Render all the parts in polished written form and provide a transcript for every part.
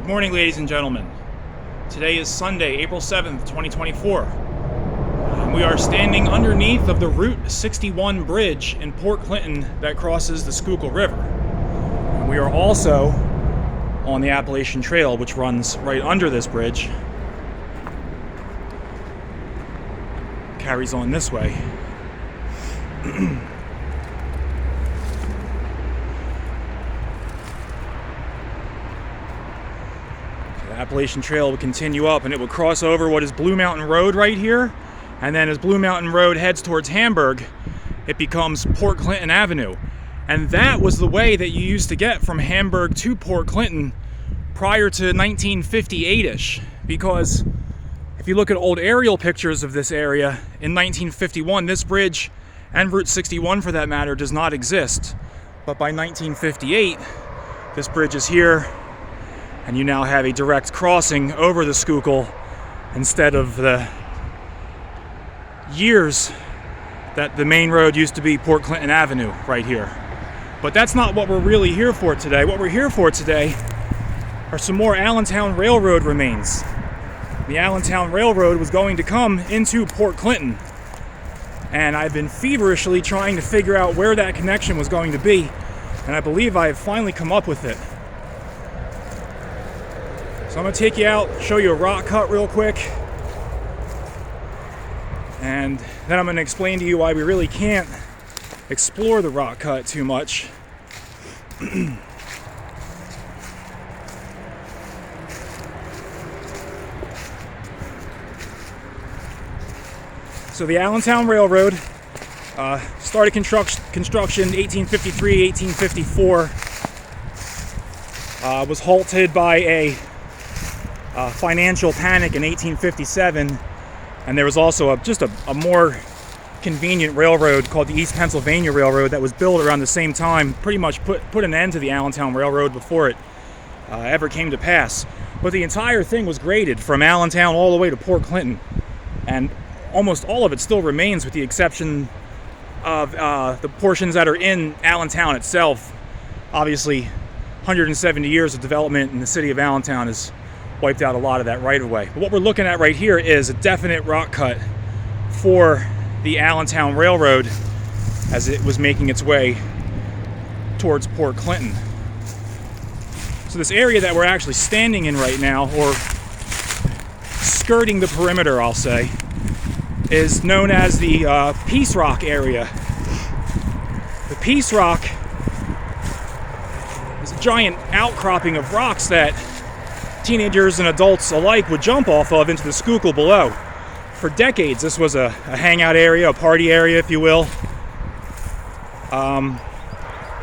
morning, ladies and gentlemen. Today is Sunday, April 7th, 2024. We are standing underneath of the Route 61 bridge in Port Clinton that crosses the Schuylkill River. And we are also on the Appalachian Trail, which runs right under this bridge. Carries on this way. Appalachian Trail would continue up and it would cross over what is Blue Mountain Road right here, and then as Blue Mountain Road heads towards Hamburg, it becomes Port Clinton Avenue. And that was the way that you used to get from Hamburg to Port Clinton prior to 1958-ish, because if you look at old aerial pictures of this area in 1951, this bridge and Route 61 for that matter does not exist. But by 1958, this bridge is here, and you now have a direct crossing over the Schuylkill instead of the years that the main road used to be Port Clinton Avenue right here. But that's not what we're really here for today. What we're here for today are some more Allentown Railroad remains. The Allentown Railroad was going to come into Port Clinton, and I've been feverishly trying to figure out where that connection was going to be, and I believe I have finally come up with it. So I'm going to take you out, show you a rock cut real quick, and then I'm going to explain to you why we really can't explore the rock cut too much. So the Allentown Railroad started construction 1853, 1854, was halted by a financial panic in 1857, and there was also just a more convenient railroad called the East Pennsylvania Railroad that was built around the same time, pretty much put an end to the Allentown Railroad before it ever came to pass. But the entire thing was graded from Allentown all the way to Port Clinton, and almost all of it still remains with the exception of the portions that are in Allentown itself. Obviously, 170 years of development in the city of Allentown has wiped out a lot of that right of way. But what we're looking at right here is a definite rock cut for the Allentown Railroad as it was making its way towards Port Clinton. So this area that we're actually standing in right now, or skirting the perimeter, I'll say, is known as the Peace Rock area. The Peace Rock is a giant outcropping of rocks that teenagers and adults alike would jump off of into the Schuylkill below. For decades, this was a hangout area, a party area, if you will.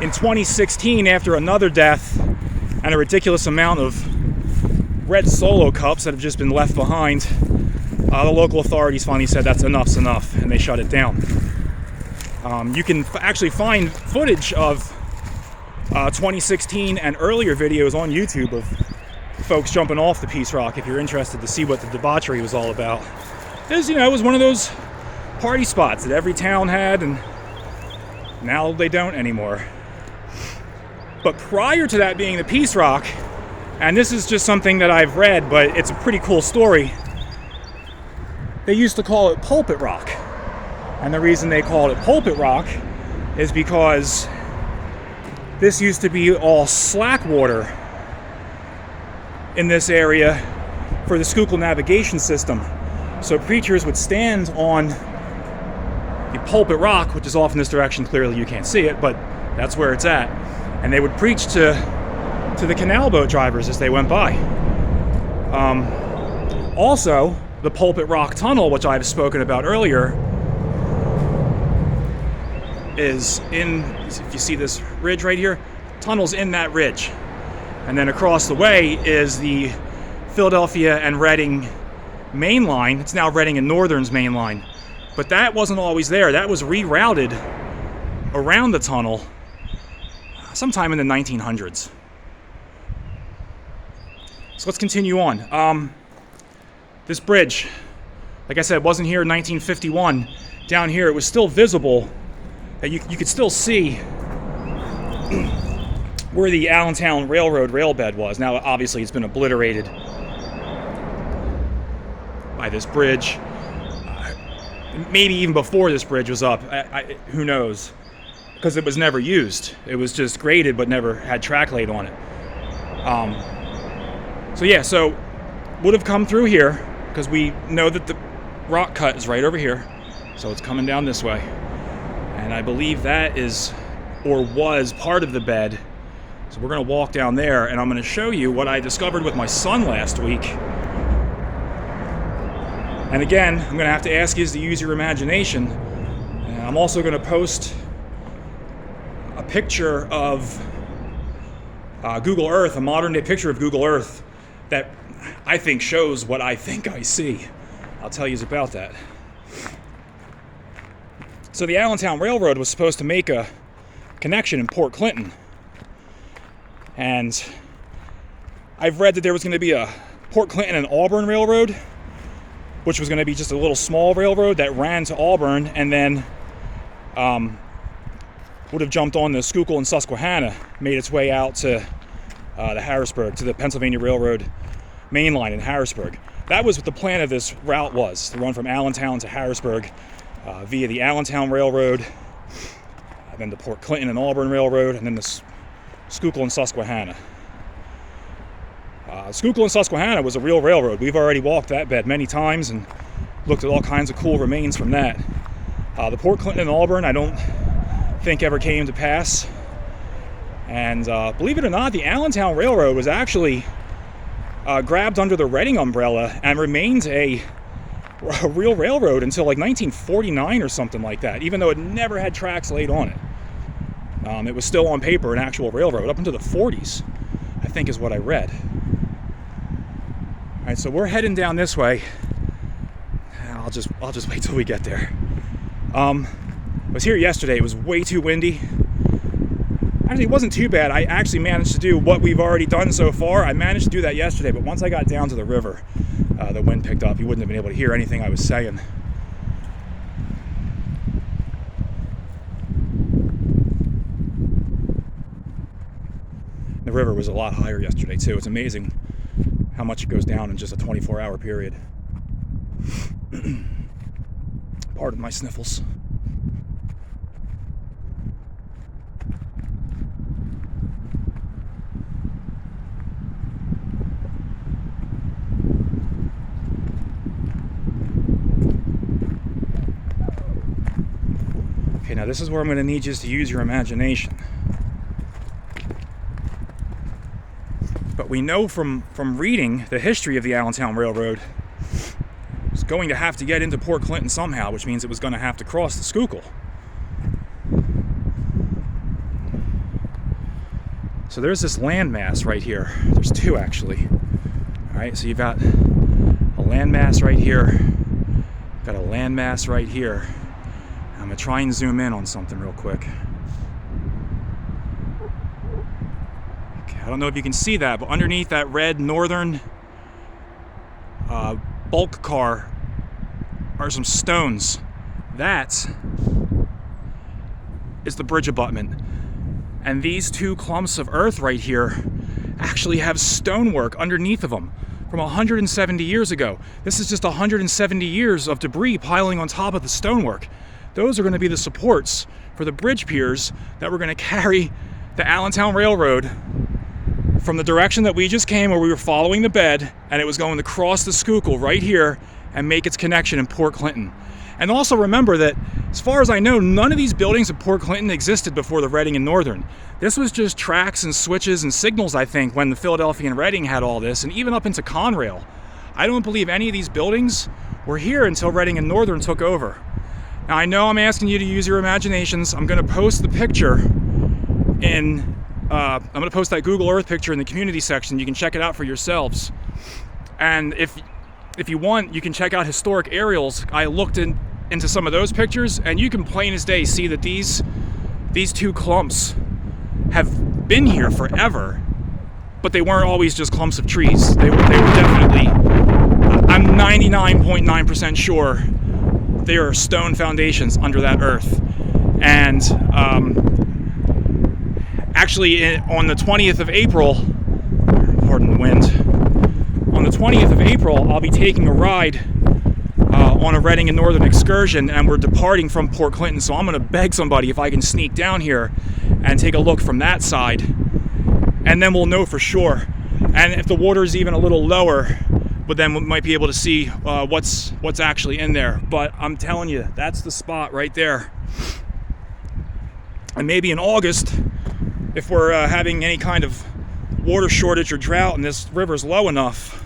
In 2016, after another death and a ridiculous amount of red Solo cups that have just been left behind, the local authorities finally said that's enough's enough, and they shut it down. You can actually find footage of 2016 and earlier videos on YouTube of folks jumping off the Peace Rock if you're interested to see what the debauchery was all about. It was one of those party spots that every town had, and now they don't anymore. But prior to that being the Peace Rock, and this is just something that I've read, but it's a pretty cool story, they used to call it Pulpit Rock. And the reason they called it Pulpit Rock is because this used to be all slack water in this area for the Schuylkill navigation system. So preachers would stand on the Pulpit Rock, which is off in this direction. Clearly you can't see it, but that's where it's at. And they would preach to the canal boat drivers as they went by. Also, the Pulpit Rock Tunnel, which I've spoken about earlier, is in, if you see this ridge right here, tunnel's in that ridge. And then across the way is the Philadelphia and Reading mainline. It's now Reading and Northern's mainline. But that wasn't always there. That was rerouted around the tunnel sometime in the 1900s. So let's continue on. This bridge, like I said, wasn't here in 1951. Down here, it was still visible. You could still see where the Allentown Railroad railbed was. Now, obviously, it's been obliterated by this bridge. Maybe even before this bridge was up. Who knows? Because it was never used. It was just graded, but never had track laid on it. So would have come through here, because we know that the rock cut is right over here. So it's coming down this way. And I believe that is, or was, part of the bed. So we're going to walk down there, and I'm going to show you what I discovered with my son last week. And again, I'm going to have to ask you to use your imagination. And I'm also going to post a picture of Google Earth, a modern-day picture of Google Earth that I think shows what I think I see. I'll tell you about that. So the Allentown Railroad was supposed to make a connection in Port Clinton. And I've read that there was going to be a Port Clinton and Auburn Railroad, which was going to be just a little small railroad that ran to Auburn and then would have jumped on the Schuylkill and Susquehanna, made its way out to the Harrisburg, to the Pennsylvania Railroad mainline in Harrisburg. That was what the plan of this route was, to run from Allentown to Harrisburg via the Allentown Railroad, then the Port Clinton and Auburn Railroad, and then the Schuylkill and Susquehanna. Schuylkill and Susquehanna was a real railroad. We've already walked that bed many times and looked at all kinds of cool remains from that. The Port Clinton and Auburn, I don't think ever came to pass. And believe it or not, the Allentown Railroad was actually grabbed under the Reading umbrella and remained a real railroad until like 1949 or something like that, even though it never had tracks laid on it. It was still on paper an actual railroad up into the 40s, I think is what I read. All right, so we're heading down this way. I'll just wait till we get there. I was here yesterday. It was way too windy. Actually, it wasn't too bad. I actually managed to do what we've already done so far. I managed to do that yesterday, but once I got down to the river, the wind picked up. You wouldn't have been able to hear anything I was saying. The river was a lot higher yesterday, too. It's amazing how much it goes down in just a 24-hour period. Pardon my sniffles. Okay, now this is where I'm going to need you to use your imagination. But we know from reading the history of the Allentown Railroad, it was going to have to get into Port Clinton somehow, which means it was going to have to cross the Schuylkill. So there's this landmass right here. There's two, actually. All right, so you've got a landmass right here. Got a landmass right here. I'm going to try and zoom in on something real quick. I don't know if you can see that, but underneath that red northern bulk car are some stones. That is the bridge abutment. And these two clumps of earth right here actually have stonework underneath of them from 170 years ago. This is just 170 years of debris piling on top of the stonework. Those are going to be the supports for the bridge piers that we're going to carry the Allentown Railroad from the direction that we just came, where we were following the bed, and it was going to cross the Schuylkill right here and make its connection in Port Clinton. And also remember that, as far as I know, none of these buildings at Port Clinton existed before the Reading and Northern. This was just tracks and switches and signals, I think, when the Philadelphia and Reading had all this, and even up into Conrail. I don't believe any of these buildings were here until Reading and Northern took over. Now, I know I'm asking you to use your imaginations. I'm going to post the picture in... I'm going to post that Google Earth picture in the community section. You can check it out for yourselves. And if you want, you can check out historic aerials. I looked into some of those pictures, and you can plain as day see that these two clumps have been here forever, but they weren't always just clumps of trees. They were definitely, I'm 99.9% sure there are stone foundations under that earth. And Actually, on the 20th of April, pardon the wind, on the 20th of April, I'll be taking a ride on a Reading and Northern excursion, and we're departing from Port Clinton, so I'm going to beg somebody if I can sneak down here and take a look from that side, and then we'll know for sure. And if the water is even a little lower, but then we might be able to see what's actually in there. But I'm telling you, that's the spot right there. And maybe in August, if we're having any kind of water shortage or drought and this river's low enough,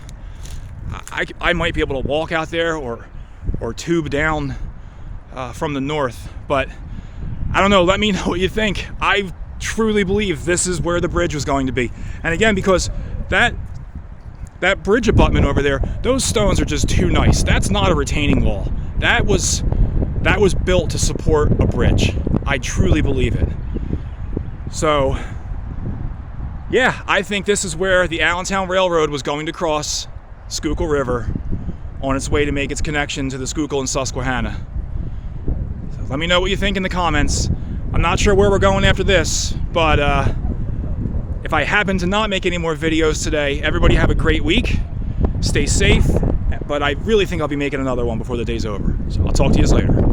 I might be able to walk out there or tube down from the north. But I don't know, let me know what you think. I truly believe this is where the bridge was going to be. And again, because that bridge abutment over there, those stones are just too nice. That's not a retaining wall. That was built to support a bridge. I truly believe it. So yeah, I think this is where the Allentown Railroad was going to cross Schuylkill River on its way to make its connection to the Schuylkill and Susquehanna. So let me know what you think in the comments. I'm not sure where we're going after this, but if I happen to not make any more videos today, everybody have a great week. Stay safe, but I really think I'll be making another one before the day's over. So I'll talk to you later.